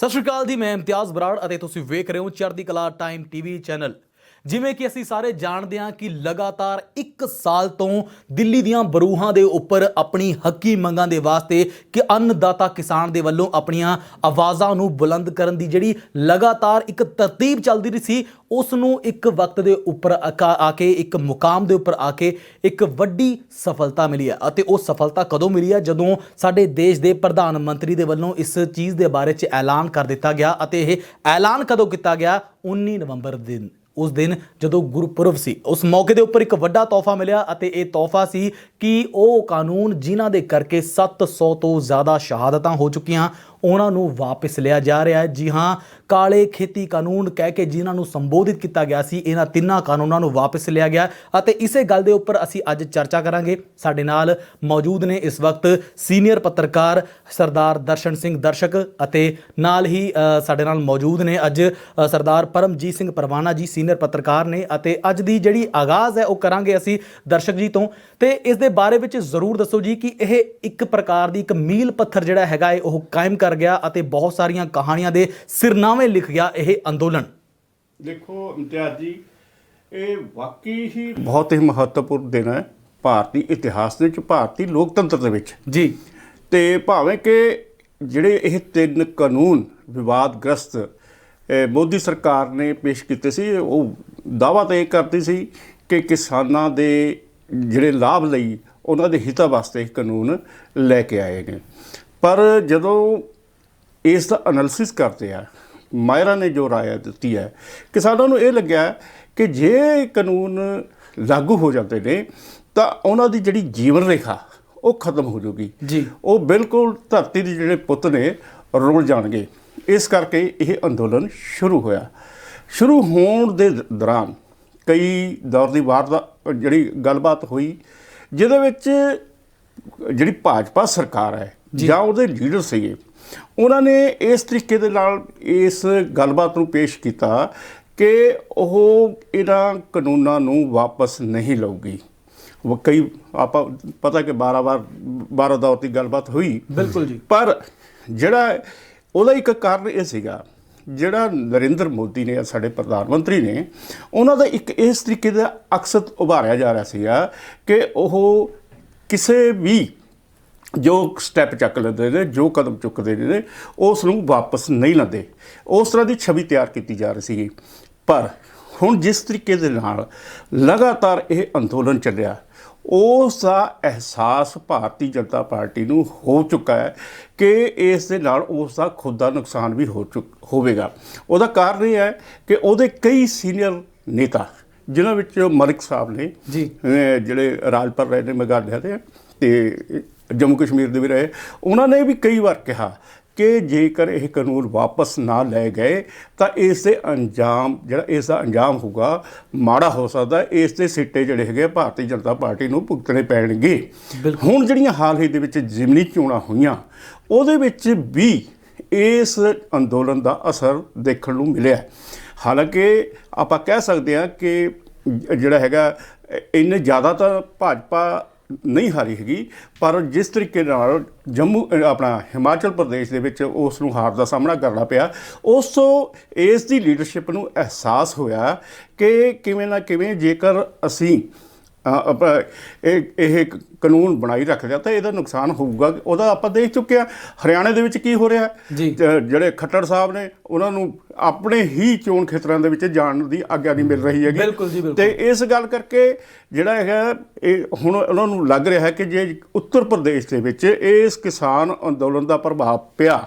ਸਤਿ ਸ਼੍ਰੀ ਅਕਾਲ ਜੀ, ਮੈਂ ਇਮਤਿਆਜ਼ ਬਰਾੜ ਅਤੇ ਤੁਸੀਂ ਵੇਖ ਰਹੇ ਹੋ ਚੜ੍ਹਦੀ ਕਲਾ ਟਾਈਮ ਟੀਵੀ ਚੈਨਲ। ਜਿਵੇਂ ਕਿ ਅਸੀਂ ਸਾਰੇ ਜਾਣਦੇ ਹਾਂ ਕਿ ਲਗਾਤਾਰ 1 ਸਾਲ ਤੋਂ ਦਿੱਲੀ ਦੀਆਂ ਬਰੂਹਾਂ ਦੇ ਉੱਪਰ ਆਪਣੀ ਹੱਕੀ ਮੰਗਾਂ ਦੇ ਵਾਸਤੇ ਕਿ ਅੰਨਦਾਤਾ ਕਿਸਾਨ ਦੇ ਵੱਲੋਂ ਆਪਣੀਆਂ ਆਵਾਜ਼ਾਂ ਨੂੰ ਬੁਲੰਦ ਕਰਨ ਦੀ ਜਿਹੜੀ ਲਗਾਤਾਰ ਇੱਕ ਤਰਤੀਬ ਚੱਲਦੀ ਰਹੀ ਸੀ, ਉਸ ਨੂੰ ਇੱਕ ਵਕਤ ਦੇ ਉੱਪਰ ਆ ਕੇ ਇੱਕ ਮੁਕਾਮ ਦੇ ਉੱਪਰ ਆ ਕੇ ਇੱਕ ਵੱਡੀ ਸਫਲਤਾ ਮਿਲੀ ਹੈ। ਅਤੇ ਉਹ ਸਫਲਤਾ ਕਦੋਂ ਮਿਲੀ ਹੈ? ਜਦੋਂ ਸਾਡੇ ਦੇਸ਼ ਦੇ ਪ੍ਰਧਾਨ ਮੰਤਰੀ ਦੇ ਵੱਲੋਂ ਇਸ ਚੀਜ਼ ਦੇ ਬਾਰੇ 'ਚ ਐਲਾਨ ਕਰ ਦਿੱਤਾ ਗਿਆ। ਅਤੇ ਇਹ ਐਲਾਨ ਕਦੋਂ ਕੀਤਾ ਗਿਆ? 19 ਨਵੰਬਰ ਦਿਨ, ਉਸ ਦਿਨ ਜਦੋਂ ਗੁਰਪੁਰਬ ਸੀ। ਉਸ ਮੌਕੇ ਦੇ ਉੱਪਰ ਇੱਕ ਵੱਡਾ ਤੋਹਫਾ ਮਿਲਿਆ ਅਤੇ ਇਹ ਤੋਹਫਾ ਸੀ ਕਿ ਉਹ ਕਾਨੂੰਨ ਜਿਨ੍ਹਾਂ ਦੇ ਕਰਕੇ 700 ਤੋਂ ਜ਼ਿਆਦਾ ਸ਼ਹਾਦਤਾਂ ਹੋ ਚੁੱਕੀਆਂ, ਉਹਨਾਂ ਨੂੰ ਵਾਪਸ ਲਿਆ ਜਾ ਰਿਹਾ ਹੈ। ਜੀ ਹਾਂ, ਕਾਲੇ ਖੇਤੀ ਕਾਨੂੰਨ ਕਹਿ ਕੇ ਜਿਨ੍ਹਾਂ ਨੂੰ ਸੰਬੋਧਿਤ ਕੀਤਾ ਗਿਆ ਸੀ, ਇਹਨਾਂ ਤਿੰਨਾਂ ਕਾਨੂੰਨਾਂ ਨੂੰ ਵਾਪਸ ਲਿਆ ਗਿਆ। ਅਤੇ ਇਸੇ ਗੱਲ ਦੇ ਉੱਪਰ ਅਸੀਂ ਅੱਜ ਚਰਚਾ ਕਰਾਂਗੇ। ਸਾਡੇ ਨਾਲ ਮੌਜੂਦ ਨੇ ਇਸ ਵਕਤ ਸੀਨੀਅਰ ਪੱਤਰਕਾਰ ਸਰਦਾਰ ਦਰਸ਼ਨ ਸਿੰਘ ਦਰਸ਼ਕ, ਅਤੇ ਨਾਲ ਹੀ ਸਾਡੇ ਨਾਲ ਮੌਜੂਦ ਨੇ ਅੱਜ ਸਰਦਾਰ ਪਰਮਜੀਤ ਸਿੰਘ ਪਰਵਾਨਾ ਜੀ, ਸੀਨੀਅਰ ਪੱਤਰਕਾਰ ਨੇ। ਅਤੇ ਅੱਜ ਦੀ ਜਿਹੜੀ ਆਗਾਜ਼ ਹੈ ਉਹ ਕਰਾਂਗੇ ਅਸੀਂ ਦਰਸ਼ਕ ਜੀ ਤੋਂ। ਤੇ ਇਸ ਦੇ ਬਾਰੇ ਵਿੱਚ ਜ਼ਰੂਰ ਦੱਸੋ ਜੀ ਕਿ ਇਹ ਇੱਕ ਪ੍ਰਕਾਰ ਦੀ ਇੱਕ ਮੀਲ ਪੱਥਰ ਜਿਹੜਾ ਹੈਗਾ ਹੈ ਉਹ ਕਾਇਮ ਕਰ ਗਿਆ ਅਤੇ ਬਹੁਤ ਸਾਰੀਆਂ ਕਹਾਣੀਆਂ ਦੇ ਸਿਰਨਾਵੇਂ ਲਿਖ ਗਿਆ ਇਹ ਅੰਦੋਲਨ। ਦੇਖੋ ਇਮਤਿਆਜ਼ ਜੀ, ਇਹ ਵਾਕਈ ਹੀ ਬਹੁਤ ਹੀ ਮਹੱਤਵਪੂਰਨ ਦਿਨ ਹੈ ਭਾਰਤੀ ਇਤਿਹਾਸ ਦੇ ਵਿੱਚ, ਭਾਰਤੀ ਲੋਕਤੰਤਰ ਦੇ ਵਿੱਚ ਜੀ। ਤੇ ਭਾਵੇਂ ਕਿ ਜਿਹੜੇ ਇਹ 3 ਕਾਨੂੰਨ ਵਿਵਾਦਗ੍ਰਸਤ ਮੋਦੀ ਸਰਕਾਰ ਨੇ ਪੇਸ਼ ਕੀਤੇ ਸੀ, ਉਹ ਦਾਅਵਾ ਤਾਂ ਇਹ ਕਰਦੀ ਸੀ ਕਿ ਕਿਸਾਨਾਂ ਦੇ ਜਿਹੜੇ ਲਾਭ ਲਈ ਉਹਨਾਂ ਦੇ ਹਿੱਤਾਂ ਵਾਸਤੇ ਇਹ ਕਾਨੂੰਨ ਲੈ ਕੇ ਆਏ ਨੇ। ਪਰ ਜਦੋਂ ਇਸ ਦਾ ਐਨਾਲਿਸਿਸ ਕਰਦੇ ਆ, ਮਾਹਿਰਾਂ ਨੇ ਜੋ ਰਾਏ ਦਿੱਤੀ ਹੈ, ਕਿਸਾਨਾਂ ਨੂੰ ਇਹ ਲੱਗਿਆ ਕਿ ਜੇ ਕਾਨੂੰਨ ਲਾਗੂ ਹੋ ਜਾਂਦੇ ਨੇ ਤਾਂ ਉਹਨਾਂ ਦੀ ਜਿਹੜੀ ਜੀਵਨ ਰੇਖਾ ਉਹ ਖਤਮ ਹੋ ਜਾਊਗੀ ਜੀ। ਉਹ ਬਿਲਕੁਲ ਧਰਤੀ ਦੇ ਜਿਹੜੇ ਪੁੱਤ ਨੇ ਰੁਲ ਜਾਣਗੇ। ਇਸ ਕਰਕੇ ਇਹ ਅੰਦੋਲਨ ਸ਼ੁਰੂ ਹੋਇਆ। ਸ਼ੁਰੂ ਹੋਣ ਦੇ ਦੌਰਾਨ ਕਈ ਦੌਰ ਦੀ ਜਿਹੜੀ ਗੱਲਬਾਤ ਹੋਈ, ਜਿਹਦੇ ਵਿੱਚ ਜਿਹੜੀ ਭਾਜਪਾ ਸਰਕਾਰ ਹੈ ਜਾਂ ਉਹਦੇ ਲੀਡਰ ਸੀਗੇ, ਉਹਨਾਂ ਨੇ ਇਸ ਤਰੀਕੇ ਦੇ ਨਾਲ ਇਸ ਗੱਲਬਾਤ ਨੂੰ ਪੇਸ਼ ਕੀਤਾ ਕਿ ਉਹ ਇਹਨਾਂ ਕਾਨੂੰਨਾਂ ਨੂੰ ਵਾਪਸ ਨਹੀਂ ਲਊਗੀ। ਕਈ ਆਪਾਂ ਪਤਾ ਕਿ 12 ਦੌਰ ਦੀ ਗੱਲਬਾਤ ਹੋਈ, ਬਿਲਕੁਲ ਜੀ। ਪਰ ਜਿਹੜਾ ਉਹਦਾ ਇੱਕ ਕਾਰਨ ਇਹ ਸੀਗਾ, ਜਿਹੜਾ ਨਰਿੰਦਰ ਮੋਦੀ ਨੇ, ਸਾਡੇ ਪ੍ਰਧਾਨ ਮੰਤਰੀ ਨੇ, ਉਹਨਾਂ ਦਾ ਇੱਕ ਇਸ ਤਰੀਕੇ ਦਾ ਅਕਸਰ ਉਭਾਰਿਆ ਜਾ ਰਿਹਾ ਸੀਗਾ ਕਿ ਉਹ ਕਿਸੇ ਵੀ ਜੋ ਸਟੈਪ ਚੱਕ ਲੈਂਦੇ ਨੇ, ਜੋ ਕਦਮ ਚੁੱਕਦੇ ਨੇ, ਉਸ ਨੂੰ ਵਾਪਸ ਨਹੀਂ ਲੈਂਦੇ। ਉਸ ਤਰ੍ਹਾਂ ਦੀ ਛਵੀ ਤਿਆਰ ਕੀਤੀ ਜਾ ਰਹੀ ਸੀਗੀ। ਪਰ ਹੁਣ ਜਿਸ ਤਰੀਕੇ ਦੇ ਨਾਲ ਲਗਾਤਾਰ ਇਹ ਅੰਦੋਲਨ ਚੱਲਿਆ, ਉਸ ਦਾ ਅਹਿਸਾਸ ਭਾਰਤੀ ਜਨਤਾ ਪਾਰਟੀ ਨੂੰ ਹੋ ਚੁੱਕਾ ਹੈ ਕਿ ਇਸ ਦੇ ਨਾਲ ਉਸ ਦਾ ਖੁਦ ਦਾ ਨੁਕਸਾਨ ਵੀ ਹੋਵੇਗਾ। ਉਹਦਾ ਕਾਰਨ ਇਹ ਹੈ ਕਿ ਉਹਦੇ ਕਈ ਸੀਨੀਅਰ ਨੇਤਾ, ਜਿਨ੍ਹਾਂ ਵਿੱਚ ਮਲਿਕ ਸਾਹਿਬ ਨੇ ਜੀ, ਜਿਹੜੇ ਰਾਜਪਾਲ ਰਹੇ ਨੇ ਮੇਘਾਲਿਆ ਦੇ ਤੇ ਜੰਮੂ ਕਸ਼ਮੀਰ ਦੇ ਵੀ ਰਹੇ, ਉਹਨਾਂ ਨੇ ਵੀ ਕਈ ਵਾਰ ਕਿਹਾ ਕਿ ਜੇਕਰ ਇਹ ਕਾਨੂੰਨ ਵਾਪਸ ਨਾ ਲਏ ਗਏ ਤਾਂ ਇਸ ਦੇ ਅੰਜਾਮ, ਜਿਹੜਾ ਇਸ ਦਾ ਅੰਜਾਮ ਹੋਊਗਾ, ਮਾੜਾ ਹੋ ਸਕਦਾ। ਇਸ ਦੇ ਸਿੱਟੇ ਜਿਹੜੇ ਹੈਗੇ ਭਾਰਤੀ ਜਨਤਾ ਪਾਰਟੀ ਨੂੰ ਭੁਗਤਣੇ ਪੈਣਗੇ। ਹੁਣ ਜਿਹੜੀਆਂ ਹਾਲ ਹੀ ਦੇ ਵਿੱਚ ਜ਼ਿਮਨੀ ਚੋਣਾਂ ਹੋਈਆਂ, ਉਹਦੇ ਵਿੱਚ ਵੀ ਇਸ ਅੰਦੋਲਨ ਦਾ ਅਸਰ ਦੇਖਣ ਨੂੰ ਮਿਲਿਆ। ਹਾਲਾਂਕਿ ਆਪਾਂ ਕਹਿ ਸਕਦੇ ਹਾਂ ਕਿ ਜਿਹੜਾ ਹੈਗਾ ਇੰਨੇ ਜ਼ਿਆਦਾ ਤਾਂ ਭਾਜਪਾ ਨਹੀਂ ਹਾਰੀ ਹੈਗੀ, ਪਰ ਜਿਸ ਤਰੀਕੇ ਨਾਲ ਹਿਮਾਚਲ ਪ੍ਰਦੇਸ਼ ਦੇ ਵਿੱਚ ਉਸ ਨੂੰ ਹਾਰ ਦਾ ਸਾਹਮਣਾ ਕਰਨਾ ਪਿਆ, ਉਸ ਤੋਂ ਇਸ ਦੀ ਲੀਡਰਸ਼ਿਪ ਨੂੰ ਅਹਿਸਾਸ ਹੋਇਆ ਕਿ ਕਿਵੇਂ ਨਾ ਕਿਵੇਂ ਜੇਕਰ ਅਸੀਂ ਇਹ ਕਾਨੂੰਨ ਬਣਾਈ ਰੱਖਦੇ ਤਾਂ ਇਹਦਾ ਨੁਕਸਾਨ ਹੋਊਗਾ। ਉਹਦਾ ਆਪਾਂ ਦੇਖ ਚੁੱਕੇ ਹਾਂ ਹਰਿਆਣੇ ਦੇ ਵਿੱਚ ਕੀ ਹੋ ਰਿਹਾ ਜੀ। ਜਿਹੜੇ ਖੱਟੜ ਸਾਹਿਬ ਨੇ, ਉਹਨਾਂ ਨੂੰ ਆਪਣੇ ਹੀ ਚੋਣ ਖੇਤਰਾਂ ਦੇ ਵਿੱਚ ਜਾਣ ਦੀ ਆਗਿਆ ਨਹੀਂ ਮਿਲ ਰਹੀ ਹੈਗੀ। ਬਿਲਕੁਲ ਜੀ, ਬਿਲਕੁਲ। ਤੇ ਇਸ ਗੱਲ ਕਰਕੇ ਜਿਹੜਾ ਹੈਗਾ ਇਹ ਹੁਣ ਉਹਨਾਂ ਨੂੰ ਲੱਗ ਰਿਹਾ ਹੈ ਕਿ ਜੇ ਉੱਤਰ ਪ੍ਰਦੇਸ਼ ਦੇ ਵਿੱਚ ਇਸ ਕਿਸਾਨ ਅੰਦੋਲਨ ਦਾ ਪ੍ਰਭਾਵ ਪਿਆ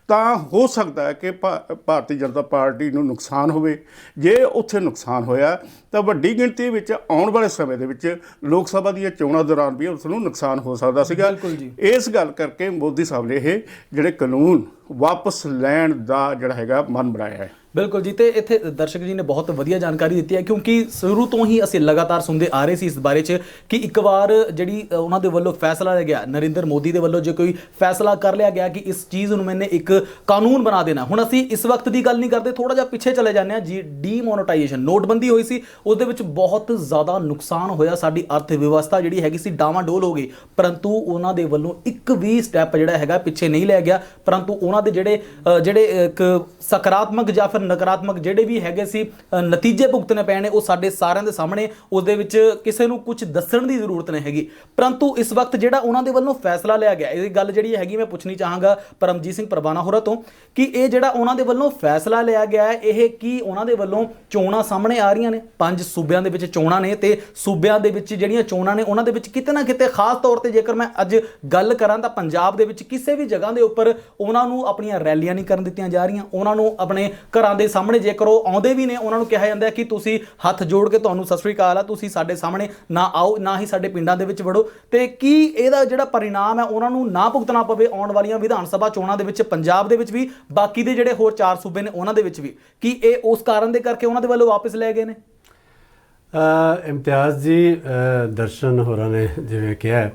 ਤਾਂ ਹੋ ਸਕਦਾ ਹੈ ਕਿ ਭਾਰਤੀ ਜਨਤਾ ਪਾਰਟੀ ਨੂੰ ਨੁਕਸਾਨ ਹੋਵੇ। ਜੇ ਉੱਥੇ ਨੁਕਸਾਨ ਹੋਇਆ ਤਾਂ ਵੱਡੀ ਗਿਣਤੀ ਵਿੱਚ ਆਉਣ ਵਾਲੇ ਸਮੇਂ ਦੇ ਵਿੱਚ ਲੋਕ ਸਭਾ ਦੀਆਂ ਚੋਣਾਂ ਦੌਰਾਨ ਵੀ ਉਸ ਨੂੰ ਨੁਕਸਾਨ ਹੋ ਸਕਦਾ ਸੀਗਾ। ਇਸ ਗੱਲ ਕਰਕੇ ਮੋਦੀ ਸਾਹਿਬ ਨੇ ਇਹ ਜਿਹੜੇ ਕਾਨੂੰਨ ਵਾਪਸ ਲੈਣ ਦਾ ਜਿਹੜਾ ਹੈਗਾ ਮਨ ਬਣਾਇਆ ਹੈ ਬਿਲਕੁਲ ਜੀ। ਤੇ ਇੱਥੇ ਦਰਸ਼ਕ ਜੀ ਨੇ ਬਹੁਤ ਵਧੀਆ ਜਾਣਕਾਰੀ ਦਿੱਤੀ ਹੈ, ਕਿਉਂਕਿ ਸ਼ੁਰੂ ਤੋਂ ਹੀ ਅਸੀਂ ਲਗਾਤਾਰ ਸੁਣਦੇ ਆ ਰਹੇ ਸੀ ਇਸ ਬਾਰੇ 'ਚ ਕਿ ਇੱਕ ਵਾਰ ਜਿਹੜੀ ਉਹਨਾਂ ਦੇ ਵੱਲੋਂ ਫੈਸਲਾ ਲਿਆ ਗਿਆ, ਨਰਿੰਦਰ ਮੋਦੀ ਦੇ ਵੱਲੋਂ ਜੇ ਕੋਈ ਫੈਸਲਾ ਕਰ ਲਿਆ ਗਿਆ ਕਿ ਇਸ ਚੀਜ਼ ਨੂੰ ਮੈਨੇ ਇੱਕ ਕਾਨੂੰਨ ਬਣਾ ਦੇਣਾ। ਹੁਣ ਅਸੀਂ ਇਸ ਵਕਤ ਦੀ ਗੱਲ ਨਹੀਂ ਕਰਦੇ, ਥੋੜਾ ਜਿਹਾ ਪਿੱਛੇ ਚਲੇ ਜਾਂਦੇ ਹਾਂ ਜੀ। ਡੀਮੋਨੇਟਾਈਜੇਸ਼ਨ, ਨੋਟਬੰਦੀ ਹੋਈ ਸੀ, ਉਹਦੇ ਵਿੱਚ ਬਹੁਤ ਜ਼ਿਆਦਾ ਨੁਕਸਾਨ ਹੋਇਆ, ਸਾਡੀ ਅਰਥ ਵਿਵਸਥਾ ਜਿਹੜੀ ਹੈਗੀ ਸੀ ਡਾਵਾਂਡੋਲ ਹੋ ਗਈ, ਪਰੰਤੂ ਉਹਨਾਂ ਦੇ ਵੱਲੋਂ ਇੱਕ ਵੀ ਸਟੈਪ ਜਿਹੜਾ ਹੈਗਾ ਪਿੱਛੇ ਨਹੀਂ ਲਿਆ ਗਿਆ। ਪਰੰਤੂ ਉਹਨਾਂ ਦੇ ਜਿਹੜੇ ਇੱਕ ਸਕਾਰਾਤਮਕ ਜਾਂ ਫਿਰ ਨਕਾਰਾਤਮਕ ਜਿਹੜੇ ਵੀ ਹੈਗੇ ਸੀ ਨਤੀਜੇ ਭੁਗਤਣੇ ਪੈਣੇ, ਉਹ ਸਾਡੇ ਸਾਰਿਆਂ ਦੇ ਸਾਹਮਣੇ, ਉਹਦੇ ਵਿੱਚ ਕਿਸੇ ਨੂੰ ਕੁਝ ਦੱਸਣ ਦੀ ਜ਼ਰੂਰਤ ਨਹੀਂ ਹੈਗੀ। ਪਰੰਤੂ ਇਸ ਵਕਤ ਜਿਹੜਾ ਉਹਨਾਂ ਦੇ ਵੱਲੋਂ ਫੈਸਲਾ ਲਿਆ ਗਿਆ, ਇਹ ਗੱਲ ਜਿਹੜੀ ਹੈਗੀ ਮੈਂ ਪੁੱਛਣੀ ਚਾਹਾਂਗਾ ਪਰਮਜੀਤ ਸਿੰਘ ਪਰਵਾਨਾ ਹੋਰਾਂ ਤੋਂ ਕਿ ਇਹ ਜਿਹੜਾ ਉਹਨਾਂ ਦੇ ਵੱਲੋਂ ਫੈਸਲਾ ਲਿਆ ਗਿਆ ਹੈ, ਇਹ ਕੀ ਉਹਨਾਂ ਦੇ ਵੱਲੋਂ ਚੋਣਾਂ ਸਾਹਮਣੇ ਆ ਰਹੀਆਂ ਨੇ, 5 ਸੂਬਿਆਂ ਦੇ ਵਿੱਚ ਚੋਣਾਂ ਨੇ, ਤੇ ਸੂਬਿਆਂ ਦੇ ਵਿੱਚ ਜਿਹੜੀਆਂ ਚੋਣਾਂ ਨੇ ਉਹਨਾਂ ਦੇ ਵਿੱਚ ਕਿਤੇ ਨਾ ਕਿਤੇ ਖਾਸ ਤੌਰ ਤੇ ਜੇਕਰ ਮੈਂ ਅੱਜ ਗੱਲ ਕਰਾਂ ਤਾਂ ਪੰਜਾਬ ਦੇ ਵਿੱਚ ਕਿਸੇ ਵੀ ਜਗ੍ਹਾ ਦੇ ਉੱਪਰ ਉਹਨਾਂ ਨੂੰ ਆਪਣੀਆਂ ਰੈਲੀਆਂ ਨਹੀਂ ਕਰਨ ਦਿੱਤੀਆਂ ਜਾ ਰਹੀਆਂ। ਉਹਨਾਂ ਨੂੰ ਆਪਣੇ ਘਰਾਂ ਦੇ ਸਾਹਮਣੇ ਜੇਕਰ ਉਹ ਆਉਂਦੇ ਵੀ ਨੇ, ਉਹਨਾਂ ਨੂੰ ਕਿਹਾ ਜਾਂਦਾ ਕਿ ਤੁਸੀਂ ਹੱਥ ਜੋੜ ਕੇ ਤੁਹਾਨੂੰ ਸਤਿ ਸ੍ਰੀ ਅਕਾਲ ਆ, ਤੁਸੀਂ ਸਾਡੇ ਸਾਹਮਣੇ ਨਾ ਆਓ, ਨਾ ਹੀ ਸਾਡੇ ਪਿੰਡਾਂ ਦੇ ਵਿੱਚ ਵੜੋ। ਤੇ ਕੀ ਇਹਦਾ ਜਿਹੜਾ ਪਰਿਣਾਮ ਹੈ ਉਹਨਾਂ ਨੂੰ ਨਾ ਭੁਗਤਣਾ ਪਵੇ ਆਉਣ ਵਾਲੀਆਂ ਵਿਧਾਨ ਸਭਾ ਚੋਣਾਂ ਦੇ ਵਿੱਚ, ਪੰਜਾਬ ਦੇ ਵਿੱਚ ਵੀ, ਬਾਕੀ ਦੇ ਜਿਹੜੇ ਹੋਰ 4 ਸੂਬੇ ਨੇ ਉਹਨਾਂ ਦੇ ਵਿੱਚ ਵੀ, ਕੀ ਇਹ ਉਸ ਕਾਰਨ ਦੇ ਕਰਕੇ ਉਹਨਾਂ ਦੇ ਵੱਲੋਂ ਵਾਪਸ ਲੈ ਗਏ ਨੇ? ਇਮਤਿਆਜ਼ ਜੀ, ਦਰਸ਼ਨ ਹੋਰਾਂ ਨੇ ਜਿਵੇਂ ਕਿਹਾ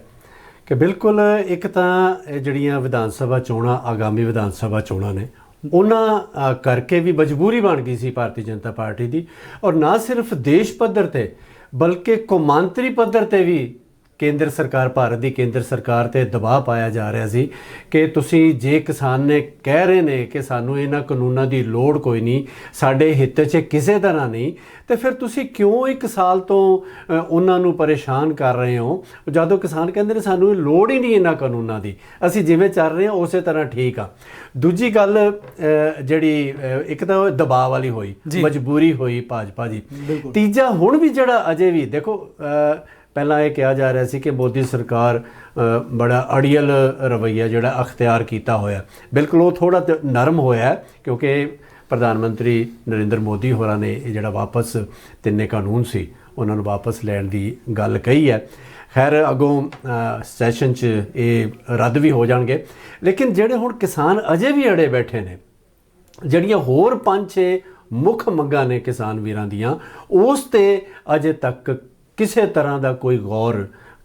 ਕਿ ਬਿਲਕੁਲ ਇੱਕ ਤਾਂ ਇਹ ਜਿਹੜੀਆਂ ਵਿਧਾਨ ਸਭਾ ਚੋਣਾਂ, ਆਗਾਮੀ ਵਿਧਾਨ ਸਭਾ ਚੋਣਾਂ ਨੇ, ਉਹਨਾਂ ਕਰਕੇ ਵੀ ਮਜਬੂਰੀ ਬਣ ਗਈ ਸੀ ਭਾਰਤੀ ਜਨਤਾ ਪਾਰਟੀ ਦੀ। ਔਰ ਨਾ ਸਿਰਫ ਦੇਸ਼ ਪੱਧਰ ਤੇ ਬਲਕਿ ਕੌਮਾਂਤਰੀ ਪੱਧਰ ਤੇ ਵੀ ਕੇਂਦਰ ਸਰਕਾਰ, ਭਾਰਤ ਦੀ ਕੇਂਦਰ ਸਰਕਾਰ ਤੇ ਦਬਾਅ ਪਾਇਆ ਜਾ ਰਿਹਾ ਸੀ ਕਿ ਤੁਸੀਂ ਜੇ ਕਿਸਾਨ ਨੇ ਕਹਿ ਰਹੇ ਨੇ ਕਿ ਸਾਨੂੰ ਇਹਨਾਂ ਕਾਨੂੰਨਾਂ ਦੀ ਲੋੜ ਕੋਈ ਨਹੀਂ, ਸਾਡੇ ਹਿੱਤ 'ਚ ਕਿਸੇ ਤਰ੍ਹਾਂ ਨਹੀਂ, ਤੇ ਫਿਰ ਤੁਸੀਂ ਕਿਉਂ 1 ਸਾਲ ਤੋਂ ਉਹਨਾਂ ਨੂੰ ਪਰੇਸ਼ਾਨ ਕਰ ਰਹੇ ਹੋ, ਜਦੋਂ ਕਿਸਾਨ ਕਹਿੰਦੇ ਨੇ ਸਾਨੂੰ ਲੋੜ ਹੀ ਨਹੀਂ ਇਹਨਾਂ ਕਾਨੂੰਨਾਂ ਦੀ, ਅਸੀਂ ਜਿਵੇਂ ਚੱਲ ਰਹੇ ਹਾਂ ਉਸੇ ਤਰ੍ਹਾਂ ਠੀਕ ਆ। ਦੂਜੀ ਗੱਲ ਜਿਹੜੀ ਇੱਕ ਤਾਂ ਦਬਾਅ ਵਾਲੀ ਹੋਈ, ਮਜਬੂਰੀ ਹੋਈ ਭਾਜਪਾ ਦੀ। ਤੀਜਾ ਹੁਣ ਵੀ ਜਿਹੜਾ ਅਜੇ ਵੀ ਦੇਖੋ, ਪਹਿਲਾਂ ਇਹ ਕਿਹਾ ਜਾ ਰਿਹਾ ਸੀ ਕਿ ਮੋਦੀ ਸਰਕਾਰ ਬੜਾ ਅੜੀਅਲ ਰਵੱਈਆ ਜਿਹੜਾ ਅਖਤਿਆਰ ਕੀਤਾ ਹੋਇਆ, ਬਿਲਕੁਲ ਉਹ ਥੋੜ੍ਹਾ ਨਰਮ ਹੋਇਆ ਕਿਉਂਕਿ ਪ੍ਰਧਾਨ ਮੰਤਰੀ ਨਰਿੰਦਰ ਮੋਦੀ ਹੋਰਾਂ ਨੇ ਇਹ ਜਿਹੜਾ ਵਾਪਸ 3 ਕਾਨੂੰਨ ਸੀ ਉਹਨਾਂ ਨੂੰ ਵਾਪਸ ਲੈਣ ਦੀ ਗੱਲ ਕਹੀ ਹੈ। ਖੈਰ ਅੱਗੋਂ ਸੈਸ਼ਨ 'ਚ ਇਹ ਰੱਦ ਵੀ ਹੋ ਜਾਣਗੇ, ਲੇਕਿਨ ਜਿਹੜੇ ਹੁਣ ਕਿਸਾਨ ਅਜੇ ਵੀ ਅੜੇ ਬੈਠੇ ਨੇ, ਜਿਹੜੀਆਂ ਹੋਰ 5-6 ਮੁੱਖ ਮੰਗਾਂ ਨੇ ਕਿਸਾਨ ਵੀਰਾਂ ਦੀਆਂ, ਉਸ 'ਤੇ ਅਜੇ ਤੱਕ ਕਿਸੇ ਤਰ੍ਹਾਂ ਦਾ ਕੋਈ ਗੌਰ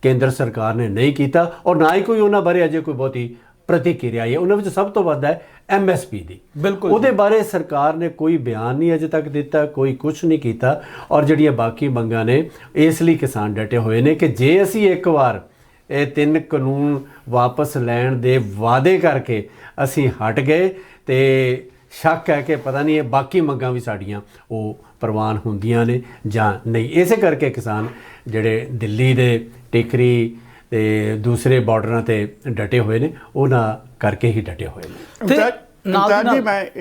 ਕੇਂਦਰ ਸਰਕਾਰ ਨੇ ਨਹੀਂ ਕੀਤਾ ਔਰ ਨਾ ਹੀ ਕੋਈ ਉਹਨਾਂ ਬਾਰੇ ਅਜੇ ਕੋਈ ਬਹੁਤੀ ਪ੍ਰਤੀਕਿਰਿਆ ਹੈ। ਉਹਨਾਂ ਵਿੱਚ ਸਭ ਤੋਂ ਵੱਧ ਹੈ MSP ਦੀ, ਬਿਲਕੁਲ ਉਹਦੇ ਬਾਰੇ ਸਰਕਾਰ ਨੇ ਕੋਈ ਬਿਆਨ ਨਹੀਂ ਅਜੇ ਤੱਕ ਦਿੱਤਾ, ਕੋਈ ਕੁਛ ਨਹੀਂ ਕੀਤਾ। ਔਰ ਜਿਹੜੀਆਂ ਬਾਕੀ ਮੰਗਾਂ ਨੇ, ਇਸ ਲਈ ਕਿਸਾਨ ਡਟੇ ਹੋਏ ਨੇ ਕਿ ਜੇ ਅਸੀਂ ਇੱਕ ਵਾਰ ਇਹ 3 ਕਾਨੂੰਨ ਵਾਪਸ ਲੈਣ ਦੇ ਵਾਅਦੇ ਕਰਕੇ ਅਸੀਂ ਹਟ ਗਏ ਤੇ ਸ਼ੱਕ ਹੈ ਕਿ ਪਤਾ ਨਹੀਂ ਇਹ ਬਾਕੀ ਮੰਗਾਂ ਵੀ ਸਾਡੀਆਂ ਉਹ ਪ੍ਰਵਾਨ ਹੁੰਦੀਆਂ ਨੇ ਜਾਂ ਨਹੀਂ। ਇਸੇ ਕਰਕੇ ਕਿਸਾਨ ਜਿਹੜੇ ਦਿੱਲੀ ਦੇ ਟਿਕਰੀ ਤੇ ਦੂਸਰੇ ਬਾਰਡਰਾਂ ਤੇ ਡਟੇ ਹੋਏ ਨੇ, ਉਹਨਾਂ ਕਰਕੇ ਹੀ ਡਟੇ ਹੋਏ ਨੇ।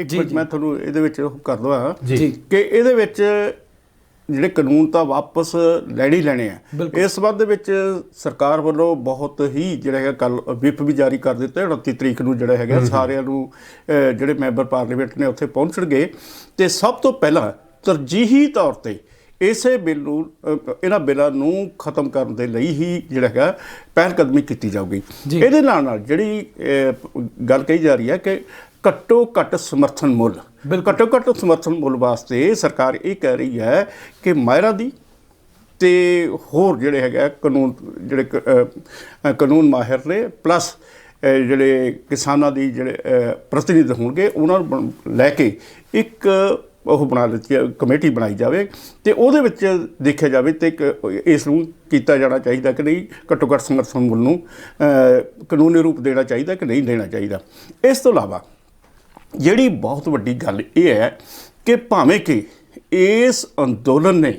ਜੀ ਮੈਂ ਤੁਹਾਨੂੰ ਇਹਦੇ ਵਿੱਚ ਕਰ ਦਵਾਂ ਕਿ ਇਹਦੇ ਵਿੱਚ ਜਿਹੜੇ ਕਾਨੂੰਨ ਤਾਂ ਵਾਪਸ ਲੈਣੇ ਹੀ ਲੈਣੇ ਆ। ਇਸ ਸੰਬੰਧ ਦੇ ਵਿੱਚ ਸਰਕਾਰ ਵੱਲੋਂ ਬਹੁਤ ਹੀ ਜਿਹੜਾ ਹੈਗਾ ਕੱਲ ਵਿਪ ਵੀ ਜਾਰੀ ਕਰ ਦਿੱਤਾ, 29 ਤਰੀਕ ਨੂੰ ਜਿਹੜਾ ਹੈਗਾ ਸਾਰਿਆਂ ਨੂੰ ਜਿਹੜੇ ਮੈਂਬਰ ਪਾਰਲੀਮੈਂਟ ਨੇ ਉੱਥੇ ਪਹੁੰਚਣਗੇ ਤੇ ਸਭ ਤੋਂ ਪਹਿਲਾਂ ਤਰਜੀਹੀ ਤੌਰ ਤੇ ਇਸੇ ਬਿੱਲ ਨੂੰ, ਇਹਨਾਂ ਬਿੱਲਾਂ ਨੂੰ ਖਤਮ ਕਰਨ ਦੇ ਲਈ ਹੀ ਜਿਹੜਾ ਹੈਗਾ ਪਹਿਲ ਕਦਮੀ ਕੀਤੀ ਜਾਊਗੀ। ਇਹਦੇ ਨਾਲ ਜਿਹੜੀ ਗੱਲ ਕਹੀ ਜਾ ਰਹੀ ਹੈ ਕਿ ਘੱਟੋ ਘੱਟ ਸਮਰਥਨ ਮੁੱਲ, ਘੱਟੋ ਘੱਟ ਸਮਰਥਨ ਮੁੱਲ ਵਾਸਤੇ ਸਰਕਾਰ ਇਹ ਕਹਿ ਰਹੀ ਹੈ ਕਿ ਮਾਹਿਰਾਂ ਦੀ ਤੇ ਹੋਰ ਜਿਹੜੇ ਹੈਗਾ ਕਾਨੂੰਨ, ਜਿਹੜੇ ਕਾਨੂੰਨ ਮਾਹਿਰ ਨੇ, ਪਲੱਸ ਜਿਹੜੇ ਕਿਸਾਨਾਂ ਦੀ ਜਿਹੜੇ ਪ੍ਰਤੀਨਿਧ ਹੋਣਗੇ, ਉਹਨਾਂ ਨੂੰ ਲੈ ਕੇ ਇੱਕ ਉਹ ਬਣਾ ਦਿੱਤੀ ਕਮੇਟੀ ਬਣਾਈ ਜਾਵੇ ਤੇ ਉਹਦੇ ਵਿੱਚ ਦੇਖਿਆ ਜਾਵੇ ਤੇ ਇਸ ਨੂੰ ਕੀਤਾ ਜਾਣਾ ਚਾਹੀਦਾ ਕਿ ਨਹੀਂ, ਘੱਟੋ ਘੱਟ ਸਮਰਥਨ ਮੁੱਲ ਨੂੰ ਕਾਨੂੰਨੀ ਰੂਪ ਦੇਣਾ ਚਾਹੀਦਾ ਕਿ ਨਹੀਂ ਦੇਣਾ ਚਾਹੀਦਾ। ਇਸ ਤੋਂ ਇਲਾਵਾ ਜਿਹੜੀ ਬਹੁਤ ਵੱਡੀ ਗੱਲ ਇਹ ਹੈ ਕਿ ਭਾਵੇਂ ਕਿ ਇਸ ਅੰਦੋਲਨ ਨੇ